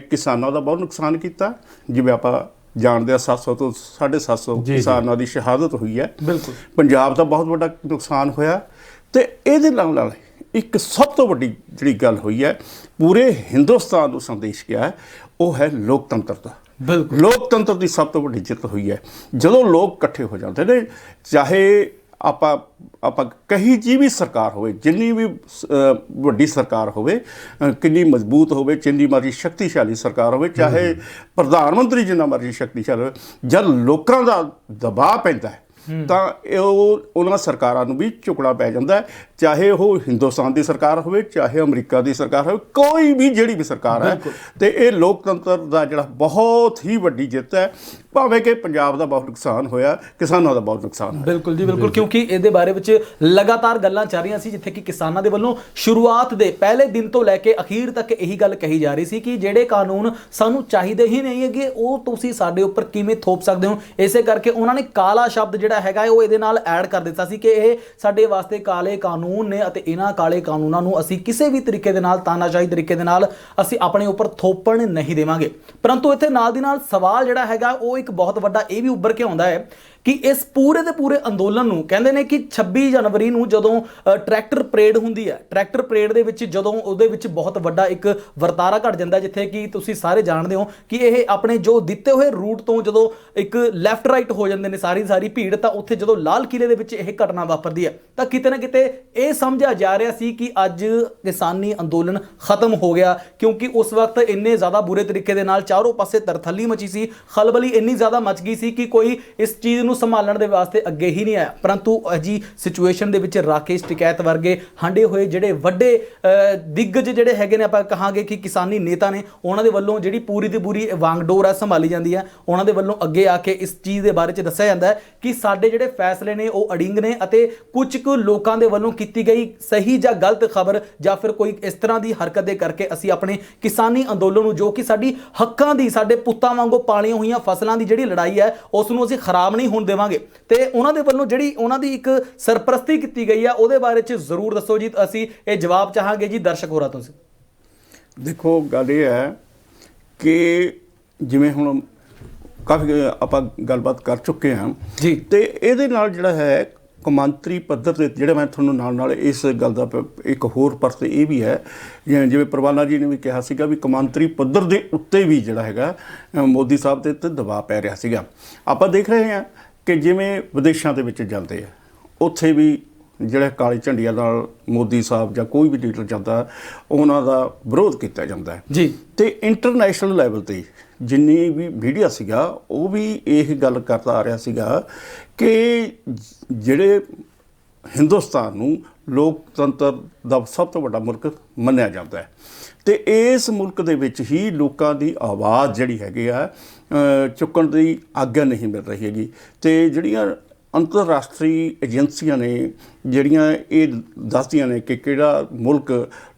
ਕਿਸਾਨਾਂ ਦਾ ਬਹੁਤ ਨੁਕਸਾਨ ਕੀਤਾ, ਜਿਵੇਂ ਆਪਾਂ ਜਾਣਦੇ ਹਾਂ 700 ਤੋਂ 750 ਕਿਸਾਨਾਂ ਦੀ ਸ਼ਹਾਦਤ ਹੋਈ ਹੈ, ਬਿਲਕੁਲ ਪੰਜਾਬ ਦਾ ਬਹੁਤ ਵੱਡਾ ਨੁਕਸਾਨ ਹੋਇਆ। ਤੇ ਇਹਦੇ ਨਾਲ ਇੱਕ ਸਭ ਤੋਂ ਵੱਡੀ ਜਿਹੜੀ ਗੱਲ ਹੋਈ ਹੈ, ਪੂਰੇ ਹਿੰਦੁਸਤਾਨ ਨੂੰ ਸੰਦੇਸ਼ ਗਿਆ ਹੈ, ਉਹ ਹੈ ਲੋਕਤੰਤਰ ਦਾ। ਬਿਲਕੁਲ ਲੋਕਤੰਤਰ ਦੀ ਸਭ ਤੋਂ ਵੱਡੀ ਜਿੱਤ ਹੋਈ ਹੈ। ਜਦੋਂ ਲੋਕ ਇਕੱਠੇ ਹੋ ਜਾਂਦੇ ਨੇ, ਚਾਹੇ ਆਪਾਂ ਕਹੀ ਜੀ ਵੀ ਸਰਕਾਰ ਹੋਵੇ, ਜਿੰਨੀ ਵੀ ਵੱਡੀ ਸਰਕਾਰ ਹੋਵੇ, ਕਿੰਨੀ ਮਜ਼ਬੂਤ ਹੋਵੇ, ਜਿੰਨੀ ਮਰਜ਼ੀ ਸ਼ਕਤੀਸ਼ਾਲੀ ਸਰਕਾਰ ਹੋਵੇ, ਚਾਹੇ ਪ੍ਰਧਾਨ ਮੰਤਰੀ ਜਿੰਨਾ ਮਰਜ਼ੀ ਸ਼ਕਤੀਸ਼ਾਲੀ ਹੋਵੇ, ਜਦ ਲੋਕਾਂ ਦਾ ਦਬਾਅ ਪੈਂਦਾ ਹੈ ਤਾਂ ਉਹਨਾਂ ਸਰਕਾਰਾਂ ਨੂੰ ਵੀ ਝੁਕਣਾ ਪੈ ਜਾਂਦਾ ਹੈ, ਚਾਹੇ ਉਹ ਹਿੰਦੁਸਤਾਨ ਦੀ ਸਰਕਾਰ ਹੋਵੇ, ਚਾਹੇ ਅਮਰੀਕਾ ਦੀ ਸਰਕਾਰ ਹੋਵੇ, ਕੋਈ ਵੀ ਜਿਹੜੀ ਵੀ ਸਰਕਾਰ ਹੈ। ਤੇ ਇਹ ਲੋਕਤੰਤਰ ਦਾ ਜਿਹੜਾ ਬਹੁਤ ਹੀ ਵੱਡੀ ਜਿੱਤ ਹੈ, ਭਾਵੇਂ ਕਿ ਪੰਜਾਬ ਦਾ ਬਹੁਤ ਨੁਕਸਾਨ ਹੋਇਆ, ਕਿਸਾਨਾਂ ਦਾ ਬਹੁਤ ਨੁਕਸਾਨ ਹੋਇਆ। ਬਿਲਕੁਲ ਜੀ ਬਿਲਕੁਲ, ਕਿਉਂਕਿ ਇਹਦੇ ਬਾਰੇ ਵਿੱਚ ਲਗਾਤਾਰ ਗੱਲਾਂ ਚੱਲ ਰਹੀਆਂ ਸੀ, ਜਿੱਥੇ ਕਿ ਕਿਸਾਨਾਂ ਦੇ ਵੱਲੋਂ ਸ਼ੁਰੂਆਤ ਦੇ ਪਹਿਲੇ ਦਿਨ ਤੋਂ ਲੈ ਕੇ ਅਖੀਰ ਤੱਕ ਇਹੀ ਗੱਲ ਕਹੀ ਜਾ ਰਹੀ ਸੀ ਕਿ ਜਿਹੜੇ ਕਾਨੂੰਨ ਸਾਨੂੰ ਚਾਹੀਦੇ ਹੀ ਨਹੀਂ ਹੈਗੇ ਉਹ ਤੁਸੀਂ ਸਾਡੇ ਉੱਪਰ ਕਿਵੇਂ ਥੋਪ ਸਕਦੇ ਹੋ। ਇਸੇ ਕਰਕੇ ਉਹਨਾਂ ਨੇ ਕਾਲਾ ਸ਼ਬਦ ਜਿਹੜਾ ਹੈਗਾ ਉਹ ਇਹਦੇ ਨਾਲ ਐਡ ਕਰ ਦਿੱਤਾ ਸੀ ਕਿ ਇਹ ਸਾਡੇ ਵਾਸਤੇ ਕਾਲੇ ਕਾਨੂੰਨ ਨੇ ਅਤੇ ਇਹਨਾਂ ਕਾਲੇ ਕਾਨੂੰਨਾਂ ਨੂੰ ਅਸੀਂ ਕਿਸੇ ਵੀ ਤਰੀਕੇ ਦੇ ਨਾਲ, ਤਾਨਾਸ਼ਾਹੀ ਤਰੀਕੇ ਦੇ ਨਾਲ ਅਸੀਂ ਆਪਣੇ ਉੱਪਰ ਥੋਪਣ ਨਹੀਂ ਦੇਵਾਂਗੇ। ਪਰੰਤੂ ਇੱਥੇ ਨਾਲ ਦੀ ਨਾਲ ਸਵਾਲ ਜਿਹੜਾ ਹੈਗਾ ਉਹ ਇੱਕ ਬਹੁਤ ਵੱਡਾ ਇਹ ਵੀ ਉੱਭਰ ਕੇ ਆਉਂਦਾ ਹੈ ਕਿ ਇਸ ਪੂਰੇ ਦੇ ਪੂਰੇ ਅੰਦੋਲਨ ਨੂੰ ਕਹਿੰਦੇ ਨੇ ਕਿ 26 ਜਨਵਰੀ ਨੂੰ ਜਦੋਂ ਟਰੈਕਟਰ ਪਰੇਡ ਹੁੰਦੀ ਹੈ, ਟਰੈਕਟਰ ਪਰੇਡ ਦੇ ਵਿੱਚ ਜਦੋਂ ਉਹਦੇ ਵਿੱਚ ਬਹੁਤ ਵੱਡਾ ਇੱਕ ਵਰਤਾਰਾ ਘਟ ਜਾਂਦਾ, ਜਿੱਥੇ ਕਿ ਤੁਸੀਂ ਸਾਰੇ ਜਾਣਦੇ ਹੋ ਕਿ ਇਹ ਆਪਣੇ ਜੋ ਦਿੱਤੇ ਹੋਏ ਰੂਟ ਤੋਂ ਜਦੋਂ ਇੱਕ ਲੈਫਟ ਰਾਈਟ ਹੋ ਜਾਂਦੇ ਨੇ ਸਾਰੀ ਭੀੜ, ਤਾਂ ਉੱਥੇ ਜਦੋਂ ਲਾਲ ਕਿਲੇ ਦੇ ਵਿੱਚ ਇਹ ਘਟਨਾ ਵਾਪਰਦੀ ਹੈ ਤਾਂ ਕਿਤੇ ਨਾ ਕਿਤੇ ਇਹ ਸਮਝਿਆ ਜਾ ਰਿਹਾ ਸੀ ਕਿ ਅੱਜ ਕਿਸਾਨੀ ਅੰਦੋਲਨ ਖਤਮ ਹੋ ਗਿਆ, ਕਿਉਂਕਿ ਉਸ ਵਕਤ ਇੰਨੇ ਜ਼ਿਆਦਾ ਬੁਰੇ ਤਰੀਕੇ ਦੇ ਨਾਲ ਚਾਰੋਂ ਪਾਸੇ ਤਰਥੱਲੀ ਮਚੀ ਸੀ, ਖਲਬਲੀ ਇੰਨੀ ਜ਼ਿਆਦਾ ਮਚ ਗਈ ਸੀ ਕਿ ਕੋਈ ਇਸ ਚੀਜ਼ ਨੂੰ ਸੰਭਾਲਣ ਦੇ ਵਾਸਤੇ ਅੱਗੇ ਹੀ ਨਹੀਂ ਆਇਆ। ਪਰੰਤੂ ਅਜੀ ਸਿਚੁਏਸ਼ਨ ਦੇ ਵਿੱਚ ਰਾਕੇਸ਼ ਟਿਕੈਤ ਵਰਗੇ ਹੰਡੇ ਹੋਏ ਜਿਹੜੇ ਵੱਡੇ ਦਿੱਗਜ ਜਿਹੜੇ ਹੈਗੇ ਨੇ, ਆਪਾਂ ਕਹਾਂਗੇ ਕਿ ਕਿਸਾਨੀ ਨੇਤਾ ਨੇ, ਉਹਨਾਂ ਦੇ ਵੱਲੋਂ ਜਿਹੜੀ ਪੂਰੀ ਦੀ ਪੂਰੀ ਵਾਂਗਡੋਰ ਹੈ ਸੰਭਾਲੀ ਜਾਂਦੀ ਹੈ। ਉਹਨਾਂ ਦੇ ਵੱਲੋਂ ਅੱਗੇ ਆ ਕੇ ਇਸ ਚੀਜ਼ ਦੇ ਬਾਰੇ 'ਚ ਦੱਸਿਆ ਜਾਂਦਾ ਹੈ ਕਿ ਸਾਡੇ ਜਿਹੜੇ ਫੈਸਲੇ ਨੇ ਉਹ ਅੜਿੰਗ ਨੇ ਅਤੇ ਕੁਝ ਕੁ ਲੋਕਾਂ ਦੇ ਵੱਲੋਂ ਕੀਤੀ ਗਈ ਸਹੀ ਜਾਂ ਗਲਤ ਖਬਰ ਜਾਂ ਫਿਰ ਕੋਈ ਇਸ ਤਰ੍ਹਾਂ ਦੀ ਹਰਕਤ ਦੇ ਕਰਕੇ ਅਸੀਂ ਆਪਣੇ ਕਿਸਾਨੀ ਅੰਦੋਲਨ ਨੂੰ, ਜੋ ਕਿ ਸਾਡੀ ਹੱਕਾਂ ਦੀ, ਸਾਡੇ ਪੁੱਤਾਂ ਵਾਂਗੂ ਪਾਲੀਆਂ ਹੋਈਆਂ ਫਸਲਾਂ ਦੀ ਜਿਹੜੀ ਲੜਾਈ ਹੈ, ਉਸ ਨੂੰ ਅਸੀਂ ਖਰਾਬ ਨਹੀਂ ਹੋਣ ਦੇਵਾਂਗੇ। ਤੇ ਉਹਨਾਂ ਦੇ ਵੱਲੋਂ ਜਿਹੜੀ ਉਹਨਾਂ ਦੀ ਇੱਕ ਸਰਪ੍ਰਸਤੀ ਕੀਤੀ ਗਈ ਆ, ਉਹਦੇ ਬਾਰੇ 'ਚ ਜ਼ਰੂਰ ਦੱਸੋ ਜੀ, ਅਸੀਂ ਇਹ ਜਵਾਬ ਚਾਹਾਂਗੇ ਜੀ ਦਰਸ਼ਕ ਹੋਰਾਂ ਤੋਂ। ਦੇਖੋ, ਗੱਲ ਇਹ ਹੈ ਕਿ ਜਿਵੇਂ ਹੁਣ ਕਾਫੀ ਆਪਾਂ ਗੱਲਬਾਤ ਕਰ ਚੁੱਕੇ ਹਾਂ ਜੀ, ਤੇ ਇਹਦੇ ਨਾਲ ਜਿਹੜਾ ਹੈ ਕੌਮਾਂਤਰੀ ਪੱਧਰ ਤੇ ਜਿਹੜਾ ਮੈਂ ਤੁਹਾਨੂੰ ਨਾਲ ਇਸ ਗੱਲ ਦਾ ਇੱਕ ਹੋਰ ਪਰਤ ਇਹ ਵੀ ਹੈ, ਜਿਵੇਂ ਪ੍ਰਵਾਨਾ ਜੀ ਨੇ ਵੀ ਕਿਹਾ ਸੀਗਾ ਵੀ ਕੌਮਾਂਤਰੀ ਪੱਧਰ ਦੇ ਉੱਤੇ ਵੀ ਜਿਹੜਾ ਹੈਗਾ ਮੋਦੀ ਸਾਹਿਬ ਦੇ ਉੱਤੇ ਦਬਾਅ ਪੈ ਰਿਹਾ ਸੀਗਾ। ਆਪਾਂ ਦੇਖ ਰਹੇ ਹਾਂ ਕਿ ਜਿਵੇਂ ਵਿਦੇਸ਼ਾਂ ਦੇ ਵਿੱਚ ਜਾਂਦੇ ਆ, ਉੱਥੇ ਵੀ ਜਿਹੜੇ ਕਾਲੀ ਝੰਡੀਆਂ ਨਾਲ ਮੋਦੀ ਸਾਹਿਬ ਜਾਂ ਕੋਈ ਵੀ ਲੀਡਰ ਜਾਂਦਾ, ਉਹਨਾਂ ਦਾ ਵਿਰੋਧ ਕੀਤਾ ਜਾਂਦਾ ਹੈ ਜੀ। ਤੇ ਇੰਟਰਨੈਸ਼ਨਲ ਲੈਵਲ ਤੇ ਜਿੰਨੀ ਵੀ ਮੀਡੀਆ ਸੀਗਾ ਉਹ ਵੀ ਇਹ ਗੱਲ ਕਰਦਾ ਆ ਰਿਹਾ ਸੀਗਾ ਕਿ ਜਿਹੜੇ ਹਿੰਦੁਸਤਾਨ ਨੂੰ ਲੋਕਤੰਤਰ ਦਾ ਸਭ ਤੋਂ ਵੱਡਾ ਮੁਲਕ ਮੰਨਿਆ ਜਾਂਦਾ ਹੈ ਤੇ ਇਸ ਮੁਲਕ ਦੇ ਵਿੱਚ ਹੀ ਲੋਕਾਂ ਦੀ ਆਵਾਜ਼ ਜਿਹੜੀ ਹੈਗੀ ਆ ਚੁੱਕਣ ਦੀ ਆਗਿਆ ਨਹੀਂ ਮਿਲ ਰਹੀ ਹੈਗੀ। ਤੇ ਜਿਹੜੀਆਂ ਅੰਤਰਰਾਸ਼ਟਰੀ ਏਜੰਸੀਆਂ ਨੇ ਜਿਹੜੀਆਂ ਇਹ ਦੱਸਦੀਆਂ ਨੇ ਕਿ ਕਿਹੜਾ ਮੁਲਕ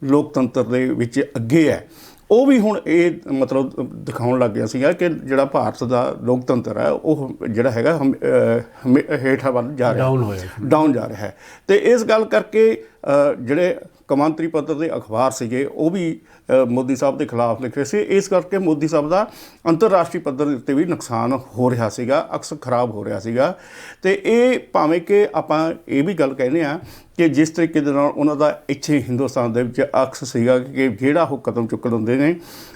ਲੋਕਤੰਤਰ ਦੇ ਵਿੱਚ ਅੱਗੇ ਹੈ, ਉਹ ਵੀ ਹੁਣ ਇਹ ਮਤਲਬ ਦਿਖਾਉਣ ਲੱਗ ਗਿਆ ਸੀਗਾ ਕਿ ਜਿਹੜਾ ਭਾਰਤ ਦਾ ਲੋਕਤੰਤਰ ਹੈ ਉਹ ਜਿਹੜਾ ਹੈਗਾ ਹੇਠਾਂ ਵੱਲ ਜਾ ਰਿਹਾ, ਡਾਊਨ ਜਾ ਰਿਹਾ ਹੈ। ਤੇ ਇਸ ਗੱਲ ਕਰਕੇ ਜਿਹੜੇ ਕੌਮਾਂਤਰੀ ਪੱਧਰ ਦੇ ਅਖਬਾਰ ਸੀਗੇ ਉਹ ਵੀ ਮੋਦੀ ਸਾਹਿਬ ਦੇ ਖਿਲਾਫ ਲਿਖ ਰਹੇ ਸੀ। ਇਸ ਕਰਕੇ ਮੋਦੀ ਸਾਹਿਬ ਦਾ ਅੰਤਰਰਾਸ਼ਟਰੀ ਪੱਧਰ ਦੇ ਉੱਤੇ ਵੀ ਨੁਕਸਾਨ ਹੋ ਰਿਹਾ ਸੀਗਾ, ਅਕਸ ਖਰਾਬ ਹੋ ਰਿਹਾ ਸੀਗਾ। ਤੇ ਇਹ ਭਾਵੇਂ ਕਿ ਆਪਾਂ ਇਹ ਵੀ ਗੱਲ ਕਹਿੰਦੇ ਹਾਂ ਕਿ ਜਿਸ ਤਰੀਕੇ ਦੇ ਨਾਲ ਉਹਨਾਂ ਦਾ ਇੱਥੇ ਹਿੰਦੁਸਤਾਨ ਦੇ ਵਿੱਚ ਅਕਸ ਸੀਗਾ ਕਿ ਜਿਹੜਾ ਉਹ ਕਦਮ ਚੁੱਕਣ ਹੁੰਦੇ ਨੇ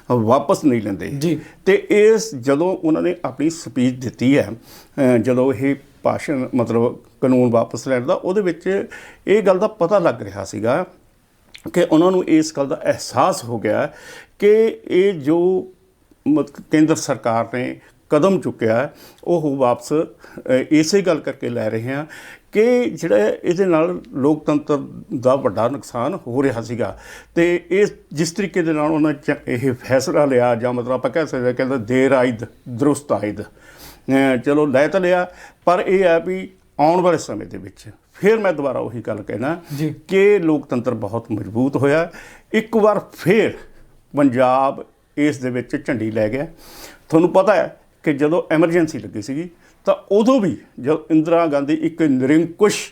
ਵਾਪਸ ਨਹੀਂ ਲੈਂਦੇ ਜੀ। ਤੇ ਇਸ ਜਦੋਂ ਉਹਨਾਂ ਨੇ ਆਪਣੀ ਸਪੀਚ ਦਿੱਤੀ ਹੈ, ਜਦੋਂ ਇਹ ਭਾਸ਼ਣ ਮਤਲਬ ਕਾਨੂੰਨ ਵਾਪਸ ਲੈਣ ਦਾ, ਉਹਦੇ ਵਿੱਚ ਇਹ ਗੱਲ ਦਾ ਪਤਾ ਲੱਗ ਰਿਹਾ ਸੀਗਾ ਕਿ ਉਹਨਾਂ ਨੂੰ ਇਸ ਗੱਲ ਦਾ ਅਹਿਸਾਸ ਹੋ ਗਿਆ ਕਿ ਇਹ ਜੋ ਕੇਂਦਰ ਸਰਕਾਰ ਨੇ ਕਦਮ ਚੁੱਕਿਆ ਉਹ ਵਾਪਸ ਇਸੇ ਗੱਲ ਕਰਕੇ ਲੈ ਰਹੇ ਹਾਂ ਕਿ ਜਿਹੜਾ ਇਹਦੇ ਨਾਲ ਲੋਕਤੰਤਰ ਦਾ ਵੱਡਾ ਨੁਕਸਾਨ ਹੋ ਰਿਹਾ ਸੀਗਾ। ਤੇ ਇਹ ਜਿਸ ਤਰੀਕੇ ਦੇ ਨਾਲ ਉਹਨਾਂ ਇਹ ਫੈਸਲਾ ਲਿਆ, ਜਾਂ ਮਤਲਬ ਆਪਾਂ ਕਹਿ ਸਕਦੇ ਕਹਿੰਦੇ ਦੇਰ ਆਇਦ ਦਰੁਸਤ ਆਇਦ, ਚਲੋ ਲੈ ਤਾਂ ਲਿਆ, ਪਰ ਇਹ ਹੈ ਵੀ ਆਉਣ ਵਾਲੇ ਸਮੇਂ ਦੇ ਵਿੱਚ ਫਿਰ ਮੈਂ ਦੁਬਾਰਾ ਉਹੀ ਗੱਲ ਕਹਿਣਾ ਕਿ ਲੋਕਤੰਤਰ ਬਹੁਤ ਮਜ਼ਬੂਤ ਹੋਇਆ। ਇੱਕ ਵਾਰ ਫਿਰ ਪੰਜਾਬ ਇਸ ਦੇ ਵਿੱਚ ਝੰਡੀ ਲੈ ਗਿਆ। ਤੁਹਾਨੂੰ ਪਤਾ ਹੈ ਕਿ ਜਦੋਂ ਐਮਰਜੈਂਸੀ ਲੱਗੀ ਸੀਗੀ ਤਾਂ ਉਦੋਂ ਵੀ ਜਦੋਂ ਇੰਦਰਾ ਗਾਂਧੀ ਇੱਕ ਨਿਰੰਕੁਸ਼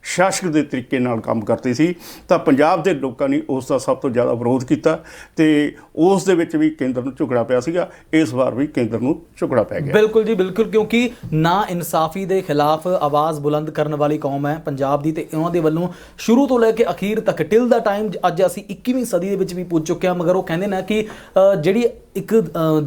ਸ਼ਾਸਕ ਦੇ ਤਰੀਕੇ ਨਾਲ ਕੰਮ ਕਰਦੀ ਸੀ ਤਾਂ ਪੰਜਾਬ ਦੇ ਲੋਕਾਂ ਨੇ ਉਸ ਦਾ ਸਭ ਤੋਂ ਜ਼ਿਆਦਾ ਵਿਰੋਧ ਕੀਤਾ ਤੇ ਉਸ ਦੇ ਵਿੱਚ ਵੀ ਕੇਂਦਰ ਨੂੰ ਝੁਕਣਾ ਪਿਆ ਸੀਗਾ। ਇਸ ਵਾਰ ਵੀ ਕੇਂਦਰ ਨੂੰ ਝੁਕਣਾ ਪੈ ਗਿਆ। ਬਿਲਕੁਲ ਜੀ ਬਿਲਕੁਲ, ਕਿਉਂਕਿ ਨਾ ਇਨਸਾਫੀ ਦੇ ਖਿਲਾਫ ਆਵਾਜ਼ ਬੁਲੰਦ ਕਰਨ ਵਾਲੀ ਕੌਮ ਹੈ ਪੰਜਾਬ ਦੀ, ਤੇ ਉਹਨਾਂ ਦੇ ਵੱਲੋਂ ਸ਼ੁਰੂ ਤੋਂ ਲੈ ਕੇ ਅਖੀਰ ਤੱਕ ਟਿਲ ਦਾ ਟਾਈਮ, ਅੱਜ ਅਸੀਂ 21ਵੀਂ ਸਦੀ ਦੇ ਵਿੱਚ ਵੀ ਪੁੱਜ ਚੁੱਕੇ ਹਾਂ। ਮਗਰ ਉਹ ਕਹਿੰਦੇ ਨੇ ਕਿ ਜਿਹੜੀ ਇੱਕ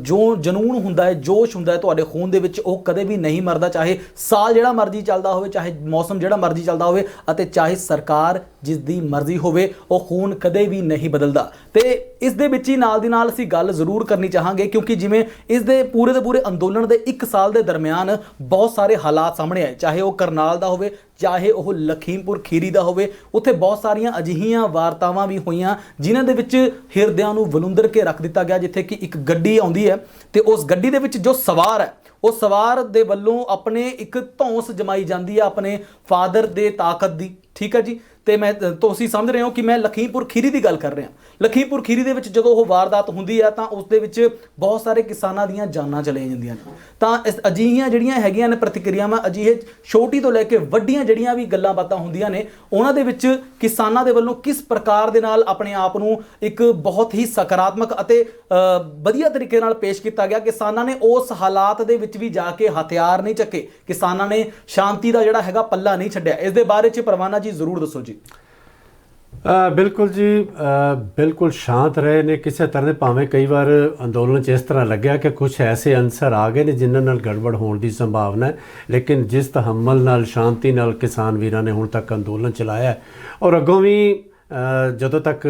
ਜੋ ਜਨੂਨ ਹੁੰਦਾ ਹੈ, ਜੋਸ਼ ਹੁੰਦਾ ਹੈ ਤੁਹਾਡੇ ਖੂਨ ਦੇ ਵਿੱਚ, ਉਹ ਕਦੇ ਵੀ ਨਹੀਂ ਮਰਦਾ, ਚਾਹੇ ਸਾਲ ਜਿਹੜਾ ਮਰਜ਼ੀ ਚੱਲਦਾ ਹੋਵੇ, ਚਾਹੇ ਮੌਸਮ ਜਿਹੜਾ ਮਰਜ਼ੀ ਚੱਲਦਾ ਹੋਵੇ ਅਤੇ ਚਾਹੇ ਸਰਕਾਰ ਜਿਸ ਦੀ ਮਰਜ਼ੀ ਹੋਵੇ, ਉਹ ਖੂਨ ਕਦੇ ਵੀ ਨਹੀਂ ਬਦਲਦਾ। ਤੇ ਇਸ ਦੇ ਵਿੱਚ ਹੀ ਨਾਲ ਦੀ ਨਾਲ ਅਸੀਂ ਗੱਲ ਜ਼ਰੂਰ ਕਰਨੀ ਚਾਹਾਂਗੇ, ਕਿਉਂਕਿ ਜਿਵੇਂ ਇਸ ਦੇ ਪੂਰੇ ਅੰਦੋਲਨ ਦੇ 1 ਸਾਲ ਦੇ ਦਰਮਿਆਨ ਬਹੁਤ ਸਾਰੇ ਹਾਲਾਤ ਸਾਹਮਣੇ ਆਏ, ਚਾਹੇ ਉਹ ਕਰਨਾਲ ਦਾ ਹੋਵੇ, ਚਾਹੇ ਉਹ ਲਖੀਮਪੁਰ ਖੀਰੀ ਦਾ ਹੋਵੇ। ਉੱਥੇ ਬਹੁਤ ਸਾਰੀਆਂ ਅਜਿਹੀਆਂ ਵਾਰਤਾਵਾਂ ਵੀ ਹੋਈਆਂ ਜਿਨ੍ਹਾਂ ਦੇ ਵਿੱਚ ਹਿਰਦਿਆਂ ਨੂੰ ਵਲੁੰਦਰ ਕੇ ਰੱਖ ਦਿੱਤਾ ਗਿਆ, ਜਿੱਥੇ ਕਿ ਇੱਕ ਗੱਡੀ ਆਉਂਦੀ ਹੈ ਤੇ ਉਸ ਗੱਡੀ ਦੇ ਵਿੱਚ ਜੋ ਸਵਾਰ ਹੈ, ਉਹ ਸਵਾਰ ਦੇ ਵੱਲੋਂ ਆਪਣੇ ਇੱਕ ਧੌਂਸ ਜਮਾਈ ਜਾਂਦੀ ਹੈ ਆਪਣੇ ਫਾਦਰ ਦੇ ਤਾਕਤ ਦੀ। ਠੀਕ ਹੈ ਜੀ, ਤੇ ਮੈਂ ਤੁਸੀਂ ਸਮਝ ਰਹੇ ਹੋ ਕਿ ਮੈਂ ਲਖੀਮਪੁਰ ਖੀਰੀ ਦੀ ਗੱਲ ਕਰ ਰਿਹਾ। ਲਖੀਮਪੁਰ ਖੀਰੀ ਦੇ ਵਿੱਚ ਜਦੋਂ ਉਹ ਵਾਰਦਾਤ ਹੁੰਦੀ ਹੈ ਤਾਂ ਉਸ ਦੇ ਵਿੱਚ ਬਹੁਤ ਸਾਰੇ ਕਿਸਾਨਾਂ ਦੀਆਂ ਜਾਨਾਂ ਚਲੀਆਂ ਜਾਂਦੀਆਂ ਨੇ। ਤਾਂ ਇਸ ਅਜਿਹੀਆਂ ਜਿਹੜੀਆਂ ਹੈਗੀਆਂ ਨੇ ਪ੍ਰਤੀਕਿਰਿਆਵਾਂ, ਅਜਿਹੇ ਛੋਟੀ ਤੋਂ ਲੈ ਕੇ ਵੱਡੀਆਂ ਜਿਹੜੀਆਂ ਵੀ ਗੱਲਾਂ ਬਾਤਾਂ ਹੁੰਦੀਆਂ ਨੇ, ਉਹਨਾਂ ਦੇ ਵਿੱਚ ਕਿਸਾਨਾਂ ਦੇ ਵੱਲੋਂ ਕਿਸ ਪ੍ਰਕਾਰ ਦੇ ਨਾਲ ਆਪਣੇ ਆਪ ਨੂੰ ਇੱਕ ਬਹੁਤ ਹੀ ਸਕਾਰਾਤਮਕ ਅਤੇ ਵਧੀਆ ਤਰੀਕੇ ਨਾਲ ਪੇਸ਼ ਕੀਤਾ ਗਿਆ। ਕਿਸਾਨਾਂ ਨੇ ਉਸ ਹਾਲਾਤ ਦੇ ਵਿੱਚ ਵੀ ਜਾ ਕੇ ਹਥਿਆਰ ਨਹੀਂ ਚੱਕੇ, ਕਿਸਾਨਾਂ ਨੇ ਸ਼ਾਂਤੀ ਦਾ ਜਿਹੜਾ ਹੈਗਾ ਪੱਲਾ ਨਹੀਂ ਛੱਡਿਆ। ਇਸ ਦੇ ਬਾਰੇ 'ਚ ਪਰਵਾਨਾ ਜੀ ਜ਼ਰੂਰ ਦੱਸੋ ਜੀ। ਬਿਲਕੁਲ ਜੀ, ਬਿਲਕੁਲ ਸ਼ਾਂਤ ਰਹੇ ਨੇ ਕਿਸੇ ਤਰ੍ਹਾਂ ਦੇ। ਭਾਵੇਂ ਕਈ ਵਾਰ ਅੰਦੋਲਨ 'ਚ ਇਸ ਤਰ੍ਹਾਂ ਲੱਗਿਆ ਕਿ ਕੁਝ ਐਸੇ ਅੰਸਰ ਆ ਗਏ ਨੇ ਜਿਨ੍ਹਾਂ ਨਾਲ ਗੜਬੜ ਹੋਣ ਦੀ ਸੰਭਾਵਨਾ ਹੈ, ਲੇਕਿਨ ਜਿਸ ਤਹੱਮਲ ਨਾਲ, ਸ਼ਾਂਤੀ ਨਾਲ ਕਿਸਾਨ ਵੀਰਾਂ ਨੇ ਹੁਣ ਤੱਕ ਅੰਦੋਲਨ ਚਲਾਇਆ ਔਰ ਅੱਗੋਂ ਵੀ ਜਦੋਂ ਤੱਕ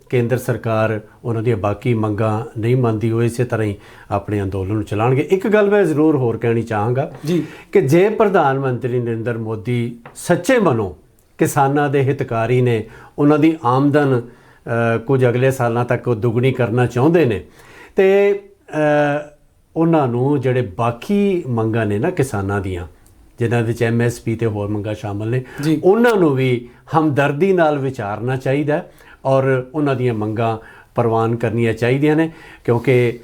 ਕੇਂਦਰ ਸਰਕਾਰ ਉਹਨਾਂ ਦੀਆਂ ਬਾਕੀ ਮੰਗਾਂ ਨਹੀਂ ਮੰਨਦੀ, ਉਹ ਇਸੇ ਤਰ੍ਹਾਂ ਹੀ ਆਪਣੇ ਅੰਦੋਲਨ ਨੂੰ ਚਲਾਉਣਗੇ। ਇੱਕ ਗੱਲ ਮੈਂ ਜ਼ਰੂਰ ਹੋਰ ਕਹਿਣੀ ਚਾਹਾਂਗਾ ਜੀ ਕਿ ਜੇ ਪ੍ਰਧਾਨ ਮੰਤਰੀ ਨਰਿੰਦਰ ਮੋਦੀ ਸੱਚੇ ਮਨੋਂ ਕਿਸਾਨਾਂ ਦੇ ਹਿਤਕਾਰੀ ਨੇ, ਉਹਨਾਂ ਦੀ ਆਮਦਨ ਕੁਝ ਅਗਲੇ ਸਾਲਾਂ ਤੱਕ ਉਹ ਦੁੱਗਣੀ ਕਰਨਾ ਚਾਹੁੰਦੇ ਨੇ, ਤੇ ਉਹਨਾਂ ਨੂੰ ਜਿਹੜੇ ਬਾਕੀ ਮੰਗਾਂ ਨੇ ਨਾ ਕਿਸਾਨਾਂ ਦੀਆਂ, ਜਿਨ੍ਹਾਂ ਵਿੱਚ MSP ਤੇ ਹੋਰ ਮੰਗਾਂ ਸ਼ਾਮਲ ਨੇ, ਉਹਨਾਂ ਨੂੰ ਵੀ ਹਮਦਰਦੀ ਨਾਲ ਵਿਚਾਰਨਾ ਚਾਹੀਦਾ ਔਰ ਉਹਨਾਂ ਦੀਆਂ ਮੰਗਾਂ ਪ੍ਰਵਾਨ ਕਰਨੀਆਂ ਚਾਹੀਦੀਆਂ ਨੇ। ਕਿਉਂਕਿ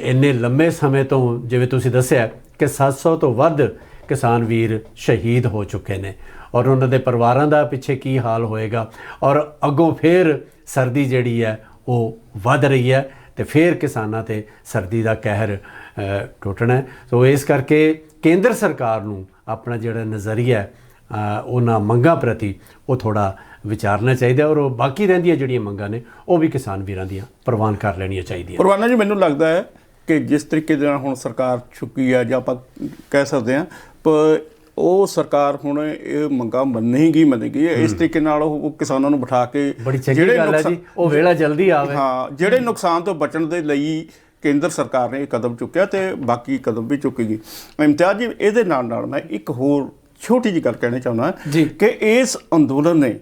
ਇੰਨੇ ਲੰਮੇ ਸਮੇਂ ਤੋਂ, ਜਿਵੇਂ ਤੁਸੀਂ ਦੱਸਿਆ ਕਿ 700 ਤੋਂ ਵੱਧ ਕਿਸਾਨ ਵੀਰ ਸ਼ਹੀਦ ਹੋ ਚੁੱਕੇ ਨੇ ਔਰ ਉਹਨਾਂ ਦੇ ਪਰਿਵਾਰਾਂ ਦਾ ਪਿੱਛੇ ਕੀ ਹਾਲ ਹੋਏਗਾ। ਔਰ ਅੱਗੋਂ ਫਿਰ ਸਰਦੀ ਜਿਹੜੀ ਹੈ ਉਹ ਵੱਧ ਰਹੀ ਹੈ ਤੇ ਫਿਰ ਕਿਸਾਨਾਂ 'ਤੇ ਸਰਦੀ ਦਾ ਕਹਿਰ ਟੁੱਟਣਾ ਹੈ। ਸੋ ਇਸ ਕਰਕੇ ਕੇਂਦਰ ਸਰਕਾਰ ਨੂੰ ਆਪਣਾ ਜਿਹੜਾ ਨਜ਼ਰੀਆ ਉਹਨਾਂ ਮੰਗਾਂ ਪ੍ਰਤੀ ਉਹ ਥੋੜ੍ਹਾ ਵਿਚਾਰਨਾ ਚਾਹੀਦਾ ਔਰ ਉਹ ਬਾਕੀ ਰਹਿੰਦੀਆਂ ਜਿਹੜੀਆਂ ਮੰਗਾਂ ਨੇ ਉਹ ਵੀ ਕਿਸਾਨ ਵੀਰਾਂ ਦੀਆਂ ਪ੍ਰਵਾਨ ਕਰ ਲੈਣੀਆਂ ਚਾਹੀਦੀਆਂ। ਪਰਵਾਨਾ ਜੀ, ਮੈਨੂੰ ਲੱਗਦਾ ਹੈ ਕਿ ਜਿਸ ਤਰੀਕੇ ਦੇ ਨਾਲ ਹੁਣ ਸਰਕਾਰ ਚੁੱਕੀ ਹੈ, ਜਾਂ ਆਪਾਂ ਕਹਿ ਸਕਦੇ ਹਾਂ ਪਰ ਉਹ ਸਰਕਾਰ ਹੁਣ ਇਹ ਮੰਗਾਂ ਮੰਨੇਗੀ। ਇਸ ਤਰੀਕੇ ਨਾਲ ਉਹ ਕਿਸਾਨਾਂ ਨੂੰ ਬਿਠਾ ਕੇ, ਬੜੀ ਚੰਗੀ ਗੱਲ ਹੈ ਜੀ, ਉਹ ਵੇਲਾ ਜਲਦੀ ਆਵੇ। ਹਾਂ, ਜਿਹੜੇ ਨੁਕਸਾਨ ਤੋਂ ਬਚਣ ਦੇ ਲਈ ਕੇਂਦਰ ਸਰਕਾਰ ਨੇ ਇਹ ਕਦਮ ਚੁੱਕਿਆ ਤੇ ਬਾਕੀ ਕਦਮ ਵੀ ਚੁੱਕੇਗੀ। ਇਮਤਿਆਜ਼ ਜੀ, ਇਹਦੇ ਨਾਲ ਮੈਂ ਇੱਕ ਹੋਰ ਛੋਟੀ ਜਿਹੀ ਗੱਲ ਕਹਿਣਾ ਚਾਹੁੰਦਾ ਕਿ ਇਸ ਅੰਦੋਲਨ ਨੇ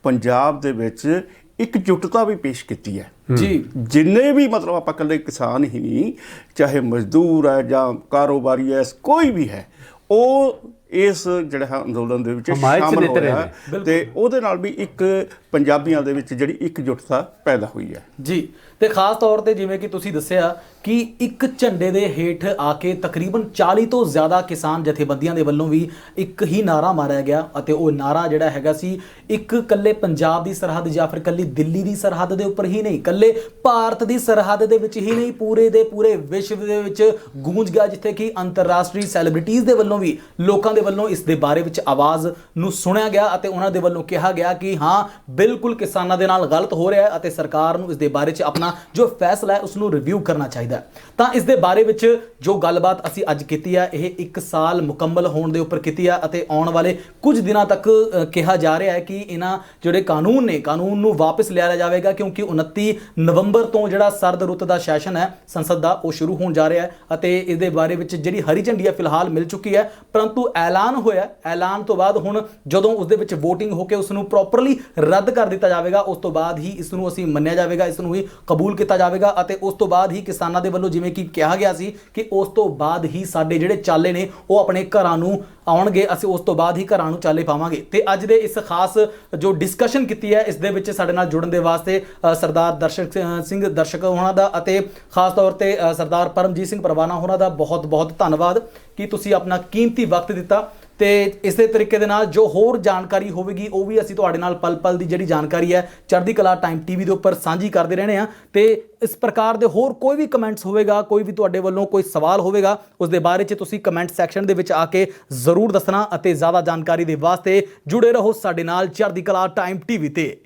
ਪੰਜਾਬ ਦੇ ਵਿੱਚ ਇਕਜੁੱਟਤਾ ਵੀ ਪੇਸ਼ ਕੀਤੀ ਹੈ ਜੀ। ਜਿੰਨੇ ਵੀ ਮਤਲਬ ਆਪਾਂ ਇਕੱਲੇ ਕਿਸਾਨ ਹੀ ਨਹੀਂ, ਚਾਹੇ ਮਜ਼ਦੂਰ ਹੈ ਜਾਂ ਕਾਰੋਬਾਰੀ ਹੈ, ਕੋਈ ਵੀ ਹੈ, ਉਹ ਇਸ ਜਿਹੜਾ ਅੰਦੋਲਨ ਦੇ ਵਿੱਚ ਸ਼ਾਮਲ ਹੋਇਆ ਤੇ ਉਹਦੇ ਨਾਲ ਵੀ ਇੱਕ ਪੰਜਾਬੀਆਂ ਦੇ ਵਿੱਚ ਜਿਹੜੀ ਇਕਜੁੱਟਤਾ ਪੈਦਾ ਹੋਈ ਹੈ ਜੀ। ਤੇ ਖਾਸ ਤੌਰ ਤੇ ਜਿਵੇਂ ਕਿ ਤੁਸੀਂ ਦੱਸਿਆ ਕਿ ਇੱਕ ਝੰਡੇ ਦੇ ਹੇਠ ਆ ਕੇ ਤਕਰੀਬਨ 40 ਤੋਂ ਜ਼ਿਆਦਾ ਕਿਸਾਨ ਜਥੇਬੰਦੀਆਂ ਦੇ ਵੱਲੋਂ ਵੀ ਇੱਕ ਹੀ ਨਾਰਾ ਮਾਰਿਆ ਗਿਆ ਅਤੇ ਉਹ ਨਾਰਾ ਜਿਹੜਾ ਹੈਗਾ ਸੀ, ਇੱਕ ਇਕੱਲੇ ਪੰਜਾਬ ਦੀ ਸਰਹੱਦ ਜਾਂ ਫਿਰ ਇਕੱਲੀ ਦਿੱਲੀ ਦੀ ਸਰਹੱਦ ਦੇ ਉੱਪਰ ਹੀ ਨਹੀਂ, ਇਕੱਲੇ ਭਾਰਤ ਦੀ ਸਰਹੱਦ ਦੇ ਵਿੱਚ ਹੀ ਨਹੀਂ, ਪੂਰੇ ਦੇ ਪੂਰੇ ਵਿਸ਼ਵ ਦੇ ਵਿੱਚ ਗੂੰਜ ਗਿਆ, ਜਿੱਥੇ ਕਿ ਅੰਤਰਰਾਸ਼ਟਰੀ ਸੈਲੀਬ੍ਰਿਟੀਜ਼ ਦੇ ਵੱਲੋਂ ਵੀ, ਲੋਕਾਂ ਦੇ ਵੱਲੋਂ ਇਸ ਦੇ ਬਾਰੇ ਵਿੱਚ ਆਵਾਜ਼ ਨੂੰ ਸੁਣਿਆ ਗਿਆ ਅਤੇ ਉਹਨਾਂ ਦੇ ਵੱਲੋਂ ਕਿਹਾ ਗਿਆ ਕਿ ਹਾਂ ਬਿਲਕੁਲ ਕਿਸਾਨਾਂ ਦੇ ਨਾਲ ਗਲਤ ਹੋ ਰਿਹਾ ਹੈ ਅਤੇ ਸਰਕਾਰ ਨੂੰ ਇਸ ਦੇ ਬਾਰੇ 'ਚ ਆਪਣਾ ਜੋ ਫੈਸਲਾ ਹੈ ਉਸ ਨੂੰ ਰਿਵਿਊ ਕਰਨਾ ਚਾਹੀਦਾ ਹੈ। ਤਾਂ ਇਸ ਦੇ ਬਾਰੇ ਵਿੱਚ ਜੋ ਗੱਲਬਾਤ ਅਸੀਂ ਅੱਜ ਕੀਤੀ ਹੈ, ਇਹ 1 ਸਾਲ ਮੁਕੰਮਲ ਹੋਣ ਦੇ ਉੱਪਰ ਕੀਤੀ ਹੈ ਅਤੇ ਆਉਣ ਵਾਲੇ ਕੁਝ ਦਿਨਾਂ ਤੱਕ ਕਿਹਾ ਜਾ ਰਿਹਾ ਹੈ ਕਿ ਇਹਨਾਂ ਜਿਹੜੇ ਕਾਨੂੰਨ ਨੇ, ਕਾਨੂੰਨ ਨੂੰ ਵਾਪਸ ਲਿਆਇਆ ਜਾਵੇਗਾ, ਕਿਉਂਕਿ 29 ਨਵੰਬਰ ਤੋਂ ਜਿਹੜਾ ਸਰਦ ਰੁੱਤ ਦਾ ਸੈਸ਼ਨ ਹੈ ਸੰਸਦ ਦਾ, ਉਹ ਸ਼ੁਰੂ ਹੋਣ ਜਾ ਰਿਹਾ ਹੈ ਅਤੇ ਇਸ ਦੇ ਬਾਰੇ ਵਿੱਚ ਜਿਹੜੀ ਹਰੀ ਝੰਡੀ ਹੈ ਫਿਲਹਾਲ ਮਿਲ ਚੁੱਕੀ ਹੈ, ਪਰੰਤੂ ਐਲਾਨ ਹੋਇਆ, ਐਲਾਨ ਤੋਂ ਬਾਅਦ ਹੁਣ ਜਦੋਂ ਉਸ ਦੇ ਵਿੱਚ VOTING ਹੋ ਕੇ ਉਸ ਨੂੰ ਪ੍ਰੋਪਰਲੀ ਰੱਦ ਕਰ ਦਿੱਤਾ ਜਾਵੇਗਾ, ਉਸ ਤੋਂ ਬਾਅਦ ਹੀ ਇਸ ਨੂੰ ਅਸੀਂ ਮੰਨਿਆ ਜਾਵੇਗਾ, ਇਸ ਨੂੰ ਹੀ ਕਬੂਲ ਕੀਤਾ ਜਾਵੇਗਾ ਅਤੇ ਉਸ ਤੋਂ ਬਾਅਦ ਹੀ ਕਿਸਾਨਾਂ ਦੇ ਵੱਲੋਂ ਜਿਵੇਂ ਕਿ ਕਿਹਾ ਗਿਆ ਸੀ ਕਿ ਉਸ ਤੋਂ ਬਾਅਦ ਹੀ ਸਾਡੇ ਜਿਹੜੇ ਚਾਲੇ ਨੇ ਉਹ ਆਪਣੇ ਘਰਾਂ ਨੂੰ ਆਉਣਗੇ, ਅਸੀਂ ਉਸ ਤੋਂ ਬਾਅਦ ਹੀ ਘਰਾਂ ਨੂੰ ਚਾਲੇ ਪਾਵਾਂਗੇ। ਤੇ ਅੱਜ ਦੇ ਇਸ ਖਾਸ ਜੋ ਡਿਸਕਸ਼ਨ ਕੀਤੀ ਹੈ, ਇਸ ਦੇ ਵਿੱਚ ਸਾਡੇ ਨਾਲ ਜੁੜਨ ਦੇ ਵਾਸਤੇ ਸਰਦਾਰ ਦਰਸ਼ਕ ਹੋਣਾ ਦਾ ਅਤੇ ਖਾਸ ਤੌਰ ਤੇ ਸਰਦਾਰ ਪਰਮਜੀਤ ਸਿੰਘ ਪਰਵਾਨਾ ਹੋਣਾ ਦਾ ਬਹੁਤ ਬਹੁਤ ਧੰਨਵਾਦ ਕਿ ਤੁਸੀਂ ਆਪਣਾ ਕੀਮਤੀ ਵਕਤ ਦਿੱਤਾ। ਤੇ ਇਸੇ ਤਰੀਕੇ ਦੇ ਨਾਲ ਜੋ ਹੋਰ ਜਾਣਕਾਰੀ ਹੋਵੇਗੀ ਉਹ ਵੀ ਅਸੀਂ ਤੁਹਾਡੇ ਨਾਲ ਪਲ ਪਲ ਦੀ ਜਿਹੜੀ ਜਾਣਕਾਰੀ ਹੈ ਚੜ੍ਹਦੀ ਕਲਾ ਟਾਈਮ TV ਦੇ ਉੱਪਰ ਸਾਂਝੀ ਕਰਦੇ ਰਹਿਣੇ ਆ। ਤੇ ਇਸ ਪ੍ਰਕਾਰ ਦੇ ਹੋਰ ਕੋਈ ਵੀ ਕਮੈਂਟਸ ਹੋਵੇਗਾ, ਕੋਈ ਵੀ ਤੁਹਾਡੇ ਵੱਲੋਂ ਕੋਈ ਸਵਾਲ ਹੋਵੇਗਾ, ਉਸ ਦੇ ਬਾਰੇ 'ਚ ਤੁਸੀਂ ਕਮੈਂਟ ਸੈਕਸ਼ਨ ਦੇ ਵਿੱਚ ਆ ਕੇ ਜ਼ਰੂਰ ਦੱਸਣਾ ਅਤੇ ਜ਼ਿਆਦਾ ਜਾਣਕਾਰੀ ਦੇ ਵਾਸਤੇ ਜੁੜੇ ਰਹੋ ਸਾਡੇ ਨਾਲ ਚੜ੍ਹਦੀ ਕਲਾ ਟਾਈਮ TV ਤੇ।